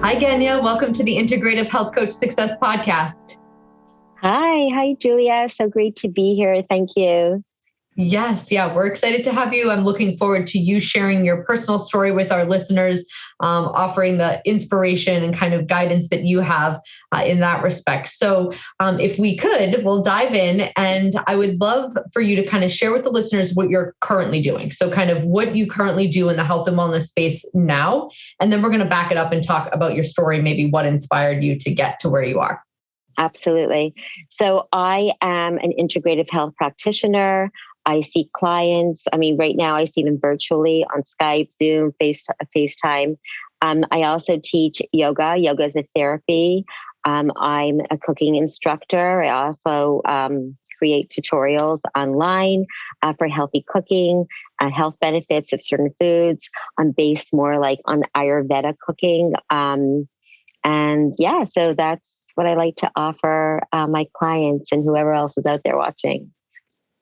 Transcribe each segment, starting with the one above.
Hi, Genia. Welcome to the Integrative Health Coach Success Podcast. Hi, Julia. So great to be here. Thank you. Yes, we're excited to have you. I'm looking forward to you sharing your personal story with our listeners, offering the inspiration and kind of guidance that you have in that respect. So if we could, we'll dive in, and I would love for you to kind of share with the listeners what you're currently doing. So kind of what you currently do in the health and wellness space now, and then we're going to back it up and talk about your story, maybe what inspired you to get to where you are. Absolutely. So I am an integrative health practitioner. I see clients. Right now I see them virtually on Skype, Zoom, FaceTime. I also teach yoga. Yoga is a therapy. I'm a cooking instructor. I also create tutorials online for healthy cooking, health benefits of certain foods. I'm based more like on Ayurveda cooking. So that's what I like to offer my clients and whoever else is out there watching.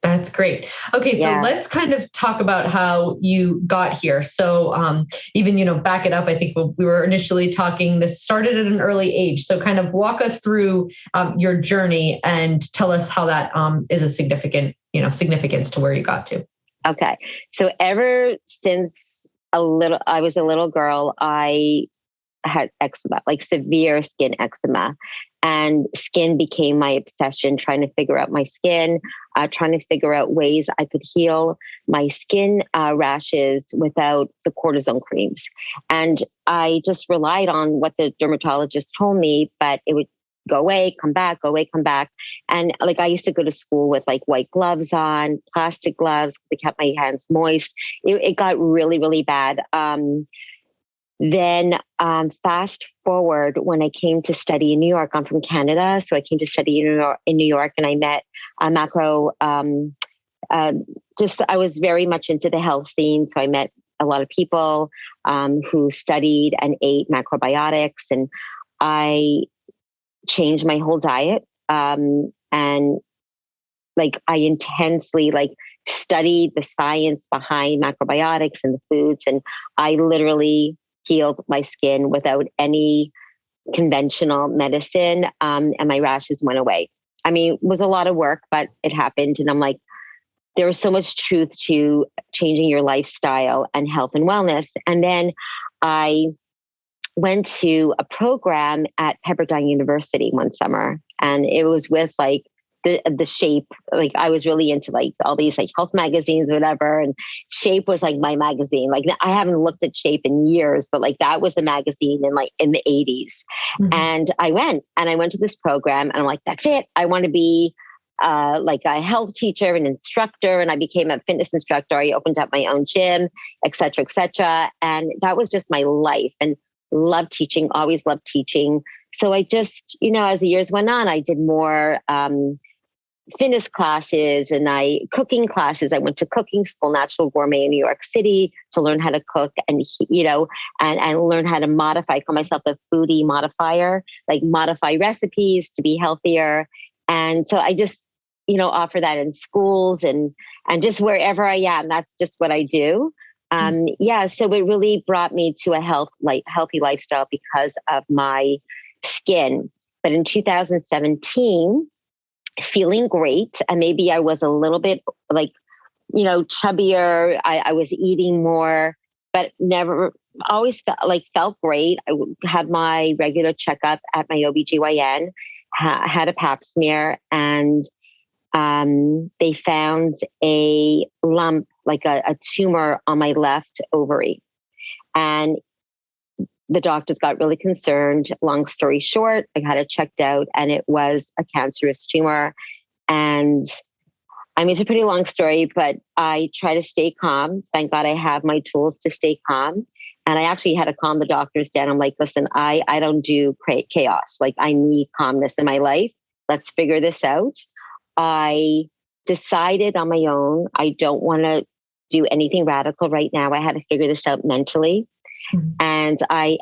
That's great. Okay, so let's kind of talk about how you got here. So even, back it up, I think we were initially talking, this started at an early age. So kind of walk us through your journey and tell us how that is a significance to where you got to. Okay. So ever since I was a little girl, I had eczema, like severe skin eczema. And skin became my obsession, trying to figure out my skin, trying to figure out ways I could heal my skin rashes without the cortisone creams. And I just relied on what the dermatologist told me, but it would go away, come back, go away, come back. And like I used to go to school with like white gloves on, plastic gloves, because they kept my hands moist. It got really, really bad. Then fast forward when I came to study in New York. I'm from Canada, so I came to study in New York, and I met macro. I was very much into the health scene, so I met a lot of people who studied and ate macrobiotics, and I changed my whole diet. And like I intensely studied the science behind macrobiotics and the foods, and I literally healed my skin without any conventional medicine. And my rashes went away. It was a lot of work, but it happened. And I'm like, there was so much truth to changing your lifestyle and health and wellness. And then I went to a program at Pepperdine University one summer, and it was with the Shape. Like I was really into all these health magazines, whatever. And Shape was my magazine. I haven't looked at Shape in years, but that was the magazine in the 80s. Mm-hmm. And I went to this program, and I'm like, that's it. I want to be a health teacher, an instructor. And I became a fitness instructor. I opened up my own gym, et cetera, et cetera. And that was just my life, and loved teaching, always loved teaching. So I just, as the years went on, I did more, fitness classes and cooking classes. I went to cooking school, Natural Gourmet in New York City, to learn how to cook and learn how to modify. I call myself a foodie modifier, modify recipes to be healthier. And so I just, offer that in schools and just wherever I am. That's just what I do. So it really brought me to a healthy lifestyle because of my skin. But in 2017, feeling great. And maybe I was a little bit chubbier. I was eating more, but never always felt great. I had my regular checkup at my OBGYN, had a pap smear, and they found a lump, a tumor on my left ovary. And the doctors got really concerned. Long story short, I had it checked out, and it was a cancerous tumor. And it's a pretty long story, but I try to stay calm. Thank God I have my tools to stay calm. And I actually had to calm the doctors down. I'm like, listen, I don't do chaos. I need calmness in my life. Let's figure this out. I decided on my own, I don't want to do anything radical right now. I had to figure this out mentally. Mm-hmm. And I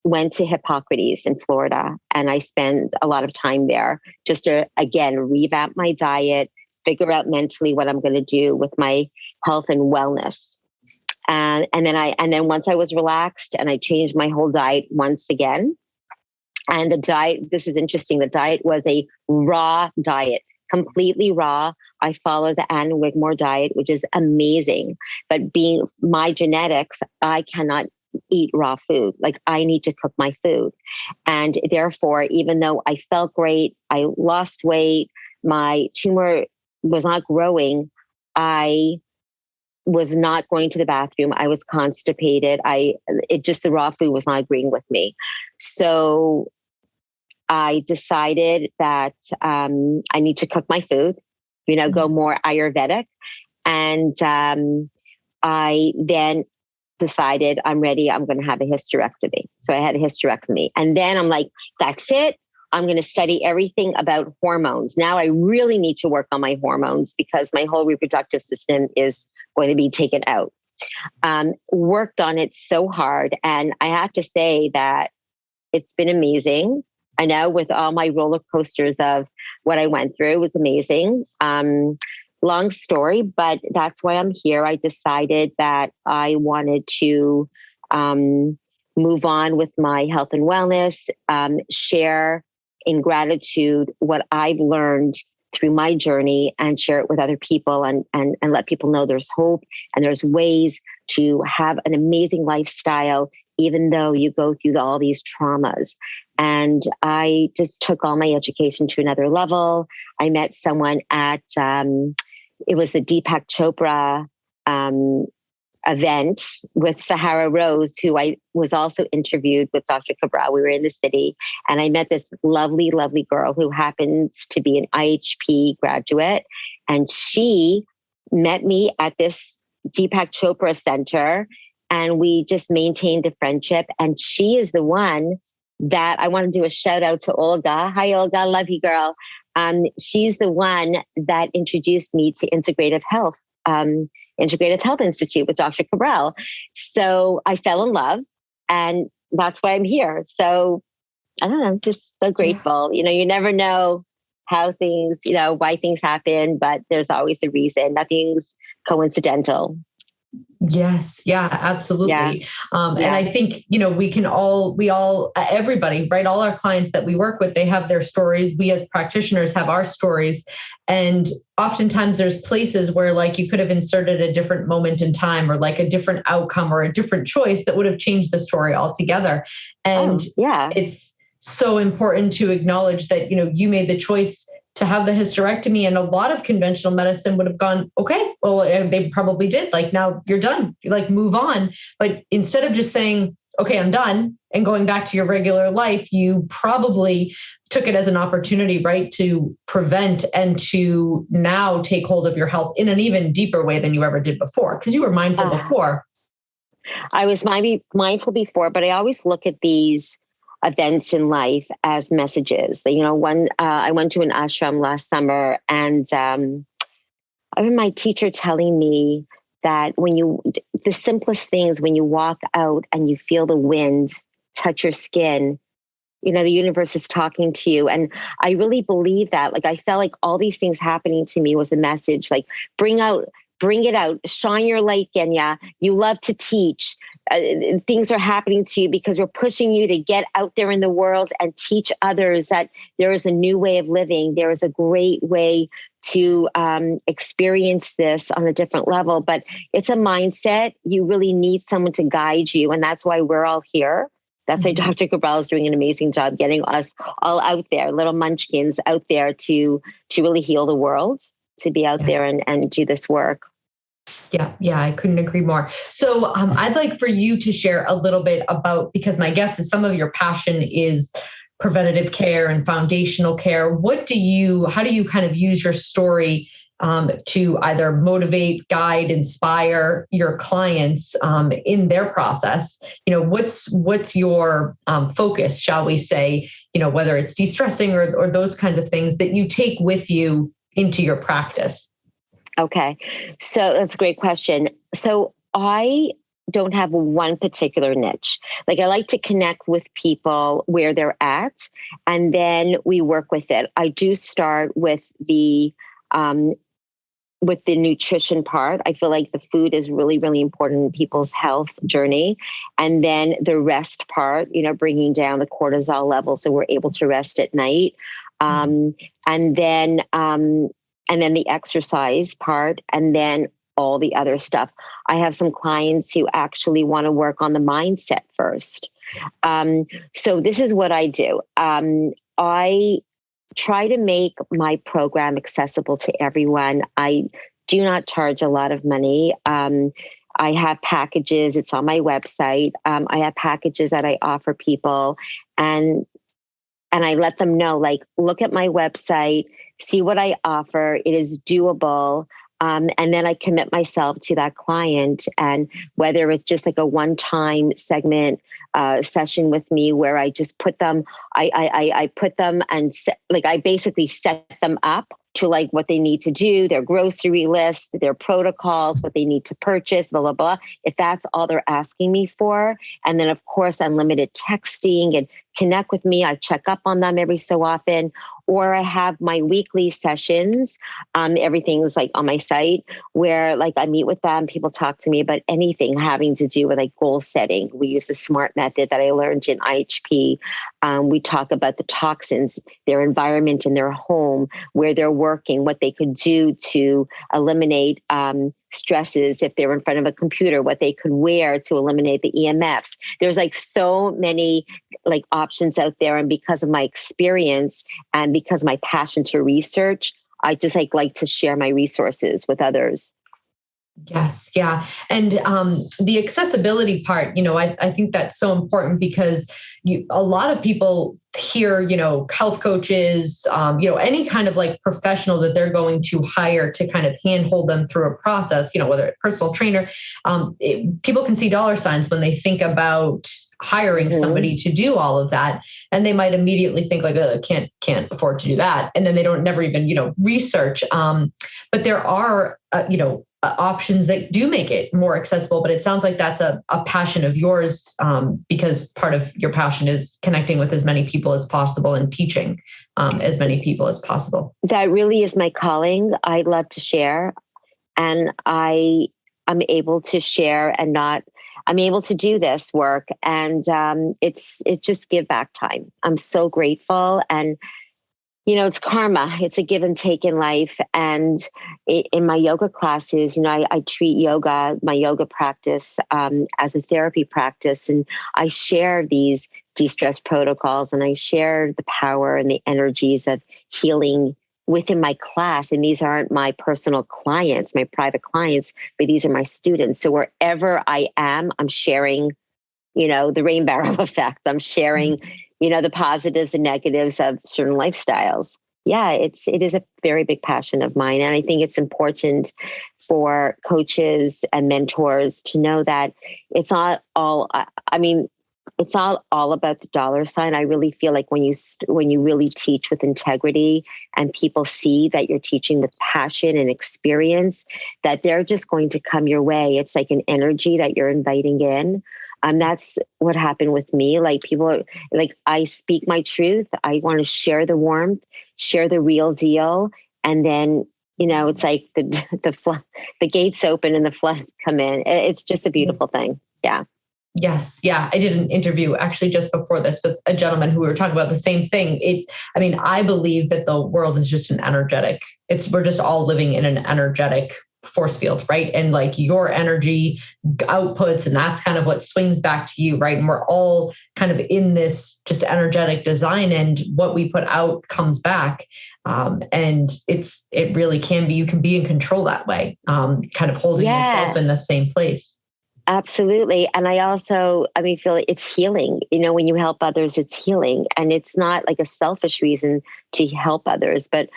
went to Hippocrates in Florida, and I spent a lot of time there just to, again, revamp my diet, figure out mentally what I'm going to do with my health and wellness. And then once I was relaxed and I changed my whole diet once again. And the diet, this is interesting. The diet was a raw diet, completely raw. I follow the Ann Wigmore diet, which is amazing. But being my genetics, I cannot eat raw food. Like I need to cook my food. And therefore, even though I felt great, I lost weight, my tumor was not growing, I was not going to the bathroom. I was constipated. The raw food was not agreeing with me. So I decided that I need to cook my food, go more Ayurvedic. And I then decided I'm ready. I'm going to have a hysterectomy. So I had a hysterectomy. And then I'm like, that's it. I'm going to study everything about hormones. Now I really need to work on my hormones because my whole reproductive system is going to be taken out. Worked on it so hard. And I have to say that it's been amazing. I know with all my roller coasters of what I went through, it was amazing. Long story, but that's why I'm here. I decided that I wanted to move on with my health and wellness, share in gratitude what I've learned through my journey and share it with other people and let people know there's hope and there's ways to have an amazing lifestyle, even though you go through all these traumas. And I just took all my education to another level. I met someone at, it was the Deepak Chopra event with Sahara Rose, who I was also interviewed with Dr. Cabral. We were in the city and I met this lovely, lovely girl who happens to be an IHP graduate. And she met me at this Deepak Chopra center and we just maintained a friendship. And she is the one that I want to do a shout out to Olga. Hi, Olga. Love you, girl. She's the one that introduced me to Integrative Health Institute with Dr. Cabral. So I fell in love and that's why I'm here. So I don't know, I'm just so grateful. You never know how things, why things happen, but there's always a reason. Nothing's coincidental. Yes. Yeah, absolutely. Yeah. And I think, everybody, right? All our clients that we work with, they have their stories. We as practitioners have our stories. And oftentimes there's places where like you could have inserted a different moment in time or like a different outcome or a different choice that would have changed the story altogether. And it's so important to acknowledge that, you made the choice to have the hysterectomy, and a lot of conventional medicine would have gone, okay, well, they probably did. Like, now you're done, like move on. But instead of just saying, okay, I'm done and going back to your regular life, you probably took it as an opportunity, right, to prevent and to now take hold of your health in an even deeper way than you ever did before, because you were mindful before. I was mindful before, but I always look at these events in life as messages. I went to an ashram last summer and I remember my teacher telling me that the simplest things, when you walk out and you feel the wind touch your skin, the universe is talking to you. And I really believe that. Like, I felt like all these things happening to me was a message, like bring it out, shine your light, Genia. You love to teach. Things are happening to you because we're pushing you to get out there in the world and teach others that there is a new way of living. There is a great way to experience this on a different level, but it's a mindset. You really need someone to guide you. And that's why we're all here. That's why Dr. Cabral is doing an amazing job getting us all out there, little munchkins out there to really heal the world, to be out there and do this work. Yeah, I couldn't agree more. So I'd like for you to share a little bit about, because my guess is some of your passion is preventative care and foundational care. How do you kind of use your story to either motivate, guide, inspire your clients in their process? What's your focus, shall we say, whether it's de-stressing or those kinds of things that you take with you into your practice? Okay. So that's a great question. So I don't have one particular niche. Like, I like to connect with people where they're at, and then we work with it. I do start with the with the nutrition part. I feel like the food is really, really important in people's health journey. And then the rest part, bringing down the cortisol level so we're able to rest at night. And then the exercise part, and then all the other stuff. I have some clients who actually want to work on the mindset first. So this is what I do. I try to make my program accessible to everyone. I do not charge a lot of money. I have packages. It's on my website. I have packages that I offer people, and I let them know, like, look at my website, see what I offer. It is doable. And then I commit myself to that client. And whether it's just like a one-time segment session with me where I just put them, I put them and I basically set them up to like what they need to do, their grocery list, their protocols, what they need to purchase, blah, blah, blah. If that's all they're asking me for. And then of course, unlimited texting and connect with me. I check up on them every so often, or I have my weekly sessions. Everything's like on my site where like I meet with them. People talk to me about anything having to do with like goal setting. We use the SMART method that I learned in IHP. We talk about the toxins, their environment in their home, where they're working, what they could do to eliminate stresses if they're in front of a computer, what they could wear to eliminate the EMFs. There's like so many like options out there. And because of my experience and because of my passion to research, I just like to share my resources with others. Yes. Yeah. And the accessibility part, I think that's so important because a lot of people hear, health coaches, any kind of like professional that they're going to hire to kind of handhold them through a process, whether it's personal trainer, people can see dollar signs when they think about hiring somebody to do all of that. And they might immediately think like, oh, can't afford to do that. And then they never even, research. But there are, options that do make it more accessible, but it sounds like that's a passion of yours because part of your passion is connecting with as many people as possible and teaching as many people as possible. That really is my calling. I love to share, and I'm able to share I'm able to do this work, and it's just give back time. I'm so grateful, and it's karma. It's a give and take in life. And in my yoga classes, I treat yoga, my yoga practice, as a therapy practice. And I share these de-stress protocols, and I share the power and the energies of healing within my class. And these aren't my personal clients, my private clients, but these are my students. So wherever I am, I'm sharing, the rain barrel effect. I'm sharing, the positives and negatives of certain lifestyles. Yeah, it is a very big passion of mine. And I think it's important for coaches and mentors to know that it's not all, it's not all about the dollar sign. I really feel like when you really teach with integrity and people see that you're teaching with passion and experience, that they're just going to come your way. It's like an energy that you're inviting in. That's what happened with me. Like people are like, I speak my truth. I want to share the warmth, share the real deal. And then, it's like the gates open and the floods come in. It's just a beautiful thing. Yeah. Yes. Yeah. I did an interview actually just before this with a gentleman who we were talking about the same thing. I believe that the world is just we're just all living in an energetic force field, right? And like your energy outputs, and that's kind of what swings back to you, right? And we're all kind of in this just energetic design, and what we put out comes back. And it really can be, you can be in control that way, kind of holding yourself in the same place. Absolutely. And I also, feel like it's healing. When you help others, it's healing. And it's not like a selfish reason to help others, but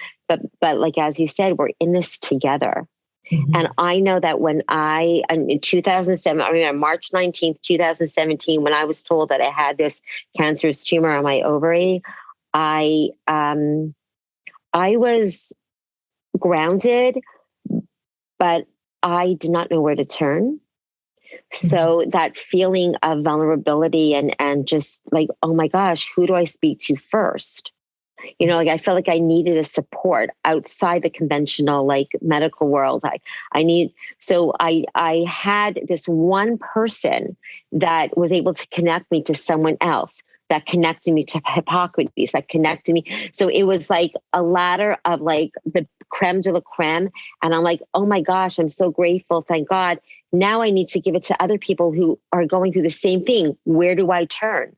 like, as you said, we're in this together. Mm-hmm. And I know that when in 2007, March 19th, 2017, when I was told that I had this cancerous tumor on my ovary, I was grounded, but I did not know where to turn. So that feeling of vulnerability and just like, oh my gosh, who do I speak to first? You know, like I felt like I needed a support outside the conventional, like medical world. I had this one person that was able to connect me to someone else, that connected me to Hippocrates, that connected me. So it was like a ladder of like the creme de la creme. And I'm like, oh my gosh, I'm so grateful. Thank God. Now I need to give it to other people who are going through the same thing. Where do I turn?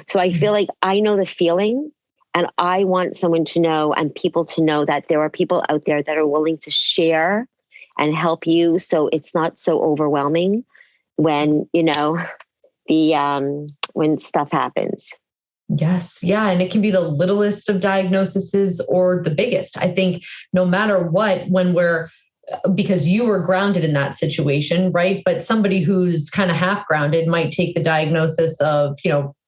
So I feel like I know the feeling. And I want someone to know and people to know that there are people out there that are willing to share and help you. So it's not so overwhelming when, you know, when stuff happens. Yes. Yeah. And it can be the littlest of diagnoses or the biggest. I think no matter what, because you were grounded in that situation, right? But somebody who's kind of half grounded might take the diagnosis of,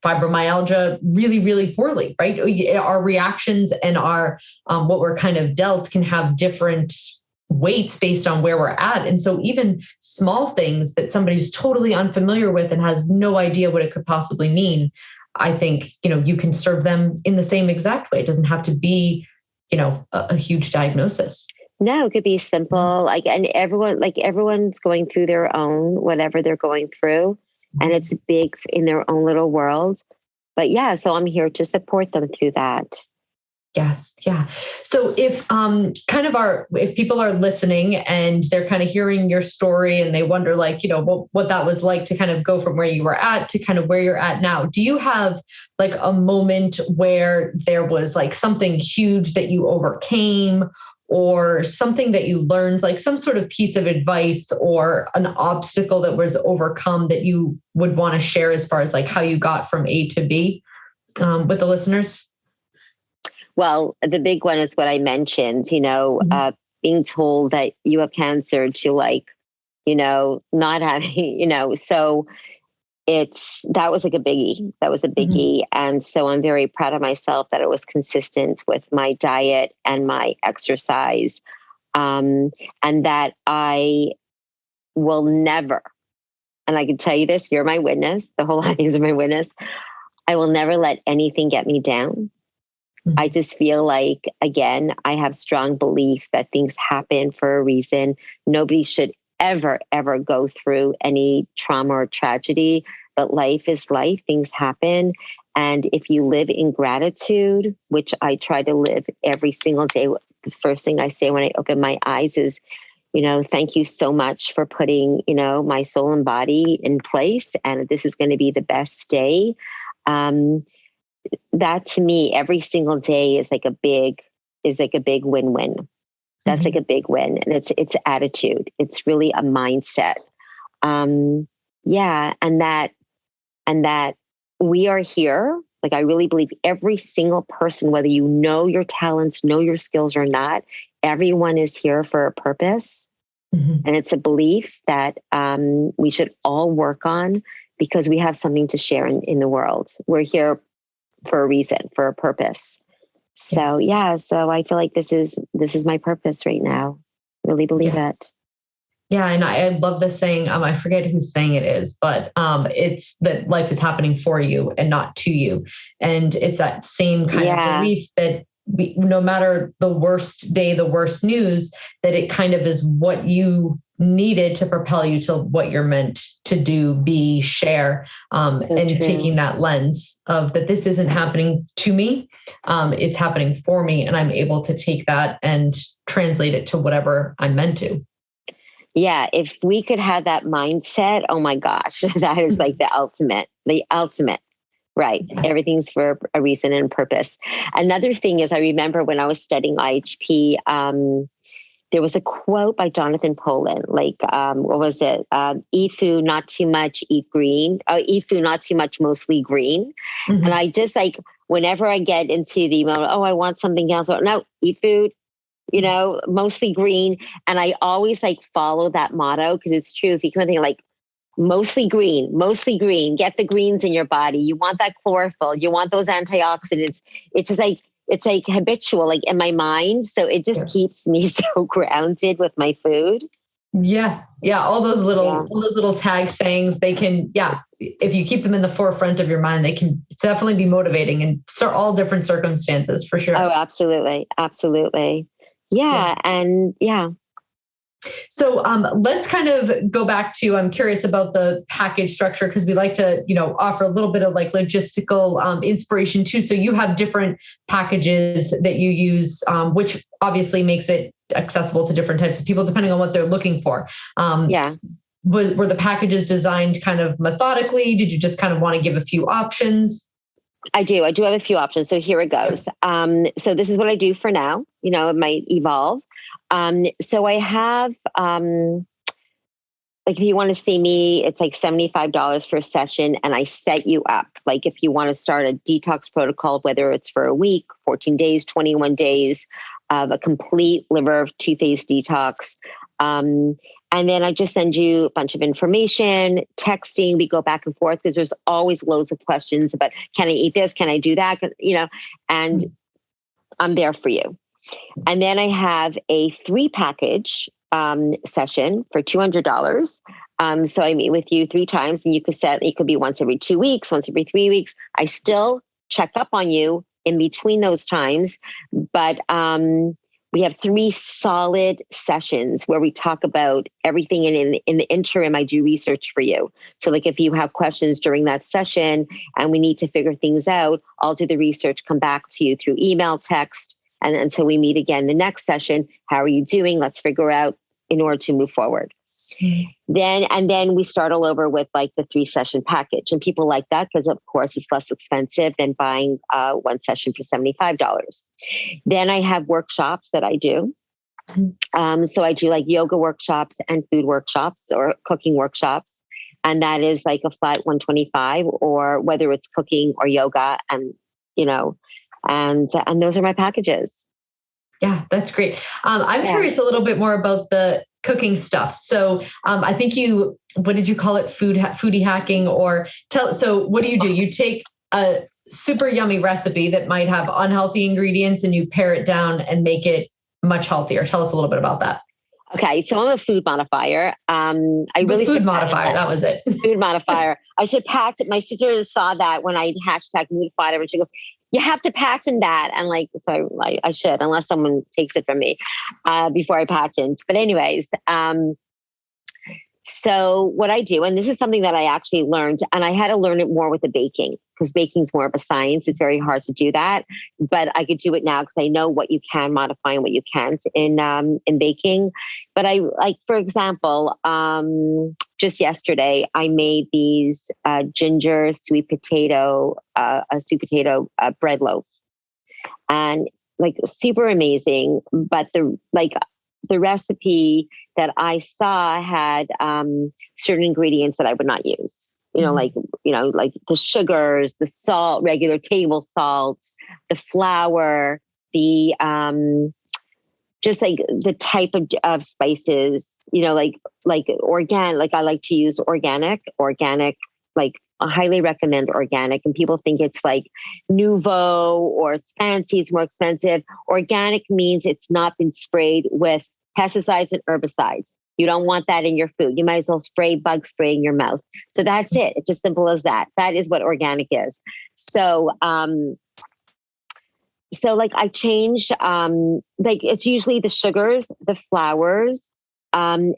fibromyalgia really, really poorly, right? Our reactions and our what we're kind of dealt can have different weights based on where we're at. And so even small things that somebody's totally unfamiliar with and has no idea what it could possibly mean, I think, you can serve them in the same exact way. It doesn't have to be, a huge diagnosis. No, it could be simple. And everyone's going through their own, whatever they're going through. And it's big in their own little world. But yeah, so I'm here to support them through that. Yes. Yeah. So if if people are listening and they're kind of hearing your story and they wonder what that was like to kind of go from where you were at to kind of where you're at now, do you have like a moment where there was like something huge that you overcame or something that you learned, like some sort of piece of advice or an obstacle that was overcome that you would want to share as far as like how you got from A to B with the listeners? Well, the big one is what I mentioned, being told that you have cancer to not having, so that was like a biggie. That was a biggie. Mm-hmm. And so I'm very proud of myself that it was consistent with my diet and my exercise. And that I will never, and I can tell you this, you're my witness, the whole audience is my witness. I will never let anything get me down. Mm-hmm. I just feel like, again, I have strong belief that things happen for a reason. Nobody should ever go through any trauma or tragedy, but life is life. Things happen. And if you live in gratitude, which I try to live every single day, the first thing I say when I open my eyes is, thank you so much for putting, my soul and body in place. And this is going to be the best day. That to me, every single day is like a big win-win. That's like a big win. And it's attitude. It's really a mindset. And that we are here. Like I really believe every single person, whether you know your talents, know your skills or not, everyone is here for a purpose. Mm-hmm. And it's a belief that we should all work on because we have something to share in the world. We're here for a reason, for a purpose. So so I feel like this is my purpose right now. Really believe it. Yeah, and I love this saying. I forget whose saying it is, but it's that life is happening for you and not to you. And it's that same kind of belief that no matter the worst day, the worst news, that it kind of is what you needed to propel you to what you're meant to do, be, share, and true. Taking that lens of that this isn't happening to me, it's happening for me, and I'm able to take that and translate it to whatever I'm meant to. Yeah, if we could have that mindset, oh my gosh, that is like the ultimate. Right. Yes. Everything's for a reason and purpose. Another thing is I remember when I was studying IHP, there was a quote by Jonathan Pollan, what was it? Eat food, not too much, eat green. Eat food, not too much, mostly green. Mm-hmm. And I just whenever I get into the moment, I want something else. No, eat food, mostly green. And I always follow that motto because it's true. If you come and think mostly green, get the greens in your body. You want that chlorophyll. You want those antioxidants. It's just it's habitual, in my mind. So it just keeps me so grounded with my food. Yeah. Yeah. All those little tag sayings, they can, yeah, if you keep them in the forefront of your mind, they can definitely be motivating in all different circumstances for sure. Oh, absolutely. Absolutely. Yeah. And yeah. So let's kind of go back to, I'm curious about the package structure because we like to, offer a little bit of like logistical inspiration too. So you have different packages that you use, which obviously makes it accessible to different types of people depending on what they're looking for. Yeah. Were the packages designed kind of methodically? Did you just kind of want to give a few options? I do have a few options. So here it goes. So this is what I do for now. It might evolve. So I have, like if you want to see me, it's like $75 for a session and I set you up. Like if you want to start a detox protocol, whether it's for a week, 14 days, 21 days of a complete liver two-phase detox. And then I just send you a bunch of information, texting, we go back and forth because there's always loads of questions about, can I eat this? Can I do that? And I'm there for you. And then I have a 3-package session for $200. So I meet with you 3 times and it could be once every 2 weeks, once every 3 weeks. I still check up on you in between those times, but we have 3 solid sessions where we talk about everything. And in the interim, I do research for you. So like if you have questions during that session and we need to figure things out, I'll do the research, come back to you through email, text, and until we meet again the next session. How are you doing? Let's figure out in order to move forward. Then we start all over with like the 3-session package. And people like that because of course it's less expensive than buying 1 session for $75. Then I have workshops that I do. So I do like yoga workshops and food workshops or cooking workshops. And that is like a flat $125, or whether it's cooking or yoga and those are my packages. Yeah, that's great. I'm curious a little bit more about the cooking stuff. So I think what did you call it? Foodie hacking so what do? You take a super yummy recipe that might have unhealthy ingredients and you pare it down and make it much healthier. Tell us a little bit about that. Okay, so I'm a food modifier. Food modifier. That was it. Food modifier. I should patent. My sister saw that when I #moodified her, and she goes, "You have to patent that." And I should, unless someone takes it from me before I patent. But anyways, so what I do, and this is something that I actually learned, and I had to learn it more with the baking because baking is more of a science. It's very hard to do that, but I could do it now because I know what you can modify and what you can't in baking. But for example, just yesterday I made these ginger sweet potato bread loaf, and like super amazing. But the recipe that I saw had certain ingredients that I would not use. Like the sugars, the salt, regular table salt, the flour, the just like the type of spices. Like organic. Like I like to use organic. Like I highly recommend organic. And people think it's like nouveau or it's fancy, it's more expensive. Organic means it's not been sprayed with pesticides and herbicides. You don't want that in your food. You might as well spray bug spray in your mouth. So that's it. It's as simple as that. That is what organic is. So, like I change, like it's usually the sugars, the flours, and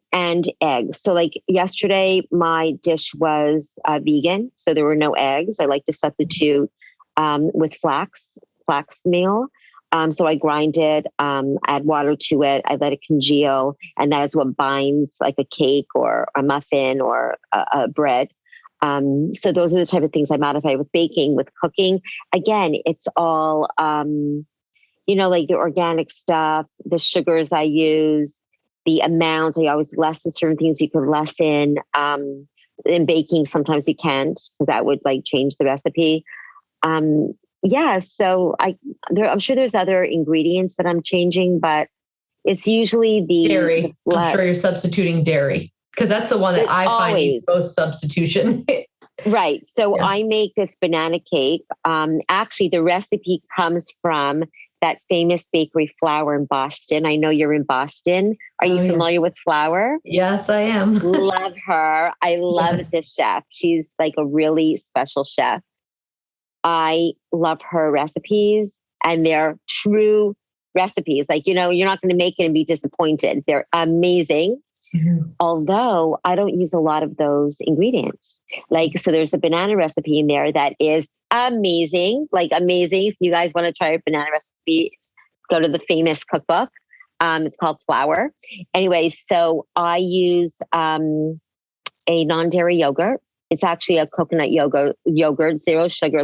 eggs. So like yesterday, my dish was vegan. So there were no eggs. I like to substitute with flax meal. So I grind it, add water to it. I let it congeal. And that is what binds like a cake or a muffin or a bread. So those are the type of things I modify with baking, with cooking. Again, it's all, like the organic stuff, the sugars I use, the amounts. I always lessen certain things you could lessen. In baking, sometimes you can't because that would like change the recipe. So I'm sure there's other ingredients that I'm changing, but it's usually the dairy. I'm sure you're substituting dairy because that's the one that I find needs most substitution. Right. So I make this banana cake. Actually, the recipe comes from that famous bakery Flour in Boston. I know you're in Boston. Are you familiar with Flour? Yes, I am. Love her. I love this chef. She's like a really special chef. I love her recipes, and they're true recipes. Like, you're not going to make it and be disappointed. They're amazing. Mm-hmm. Although I don't use a lot of those ingredients. So there's a banana recipe in there that is amazing, amazing. If you guys want to try a banana recipe, go to the famous cookbook. It's called Flour. Anyway, so I use a non-dairy yogurt. It's actually a coconut yogurt, zero sugar,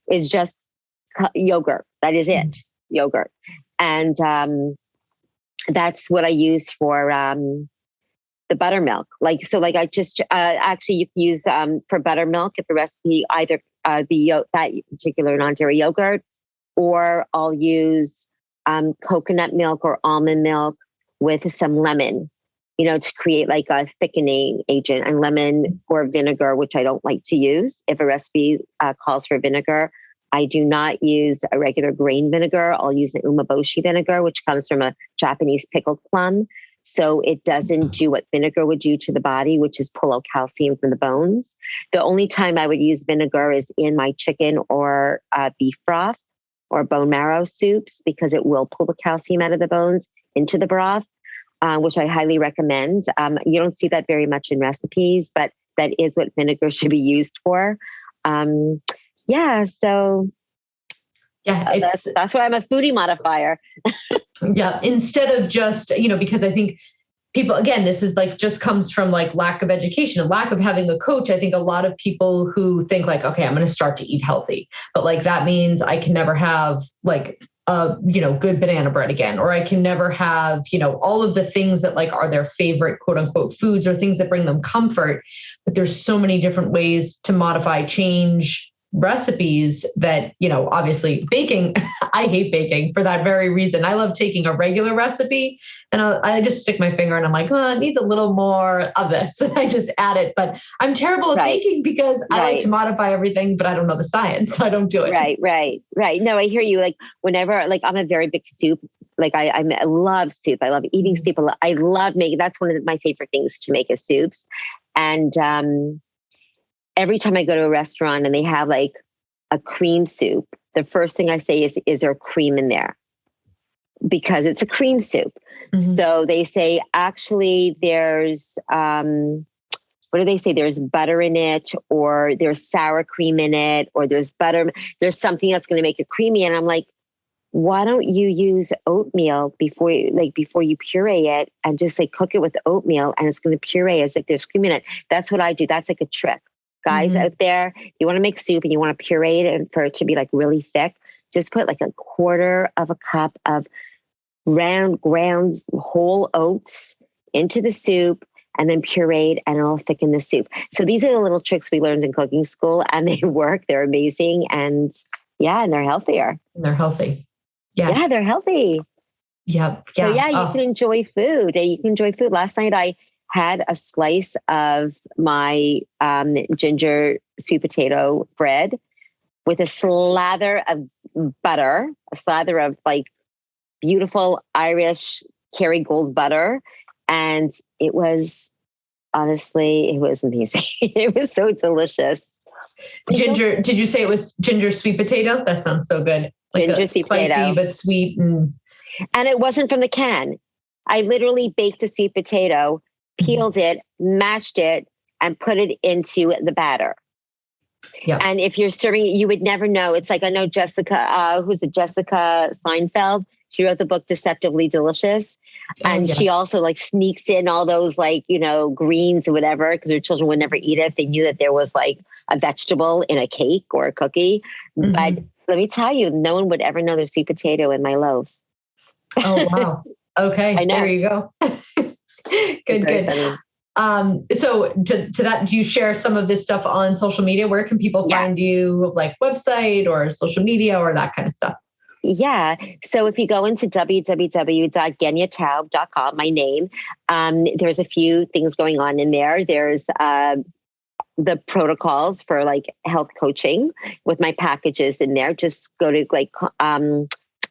it's just yogurt. That is it, yogurt. And that's what I use for the buttermilk. I just actually you can use for buttermilk if the recipe either that particular non-dairy yogurt, or I'll use coconut milk or almond milk with some lemon, to create a thickening agent, and lemon or vinegar, which I don't like to use. If a recipe calls for vinegar, I do not use a regular grain vinegar. I'll use an umeboshi vinegar, which comes from a Japanese pickled plum. So it doesn't do what vinegar would do to the body, which is pull out calcium from the bones. The only time I would use vinegar is in my chicken or beef broth or bone marrow soups, because it will pull the calcium out of the bones into the broth, which I highly recommend. You don't see that very much in recipes, but that is what vinegar should be used for. That's why I'm a foodie modifier. Yeah. Instead of just, because I think people, again, this is just comes from lack of education and lack of having a coach. I think a lot of people who think okay, I'm going to start to eat healthy, but that means I can never have good banana bread again, or I can never have, all of the things that are their favorite quote unquote foods or things that bring them comfort. But there's so many different ways to modify, change recipes that, obviously baking, I hate baking for that very reason. I love taking a regular recipe and I just stick my finger and I'm it needs a little more of this. And I just add it, but I'm terrible at baking because I like to modify everything, but I don't know the science. So I don't do it. Right. No, I hear you. Whenever, I'm a very big soup. I love soup. I love eating soup. I love making, that's one of my favorite things to make is soups. And, every time I go to a restaurant and they have a cream soup, the first thing I say is there cream in there? Because it's a cream soup. Mm-hmm. So they say, actually, there's, what do they say? There's butter in it, or there's sour cream in it, or there's butter. There's something that's going to make it creamy. And I'm like, why don't you use oatmeal before you puree it, and just cook it with oatmeal, and it's going to puree as if there's cream in it. That's what I do. That's a trick. Guys out there, you want to make soup and you want to puree it and for it to be really thick, just put a quarter of a cup of round ground whole oats into the soup and then puree it, and it'll thicken the soup. So these are the little tricks we learned in cooking school, and they work. They're amazing. And and they're healthier. They're healthy. Yeah, they're healthy. Yep. So you can enjoy food. You can enjoy food. Last night I had a slice of my ginger sweet potato bread with a slather of butter, a slather of beautiful Irish Kerrygold butter. And it was, honestly, it was amazing. It was so delicious. Ginger, did you say it was ginger sweet potato? That sounds so good. Ginger sweet spicy, potato. But sweet. And it wasn't from the can. I literally baked a sweet potato, peeled it, mashed it, and put it into the batter. Yep. And if you're serving it, you would never know. It's I know Jessica, who's it? Jessica Seinfeld. She wrote the book Deceptively Delicious. And she also sneaks in all those greens or whatever, because her children would never eat it if they knew that there was a vegetable in a cake or a cookie. Mm-hmm. But let me tell you, no one would ever know there's sweet potato in my loaf. Oh, wow. Okay. I know. There you go. Good. So to that, do you share some of this stuff on social media? Where can people find you, website or social media or that kind of stuff? Yeah. So if you go into www.geniataub.com, my name, there's a few things going on in there. There's the protocols for health coaching with my packages in there. Just go to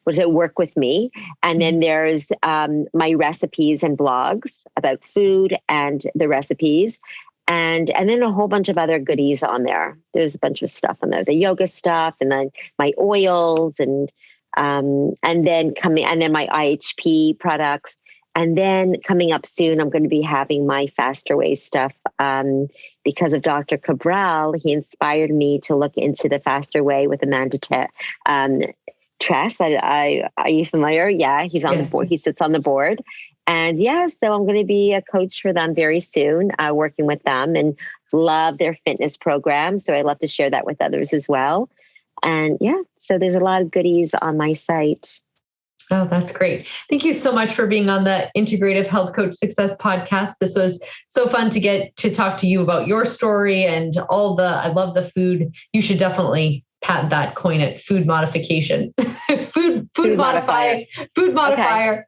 work with me. And then there's my recipes and blogs about food and the recipes. And then a whole bunch of other goodies on there. There's a bunch of stuff on there, the yoga stuff, and then my oils, and then my IHP products. And then coming up soon, I'm going to be having my Faster Way stuff. Because of Dr. Cabral, he inspired me to look into the Faster Way with Amanda Tress. Are you familiar? Yeah, he's on the board. He sits on the board. And so I'm going to be a coach for them very soon, working with them, and love their fitness program. So I love to share that with others as well. And so there's a lot of goodies on my site. Oh, that's great. Thank you so much for being on the Integrative Health Coach Success podcast. This was so fun to get to talk to you about your story and I love the food. You should definitely patent that, coin it, food modification, food modifier,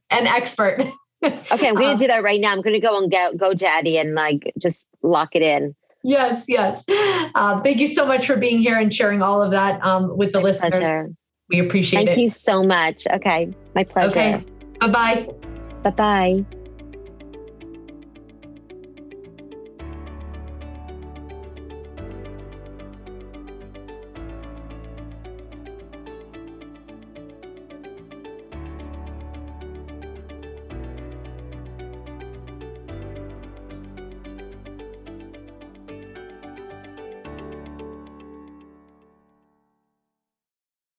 and expert. Okay, I'm going to do that right now. I'm going to go on GoDaddy and just lock it in. Yes. Thank you so much for being here and sharing all of that with the listeners. Pleasure. We appreciate it. Thank you so much. Okay, my pleasure. Okay, bye-bye. Bye-bye.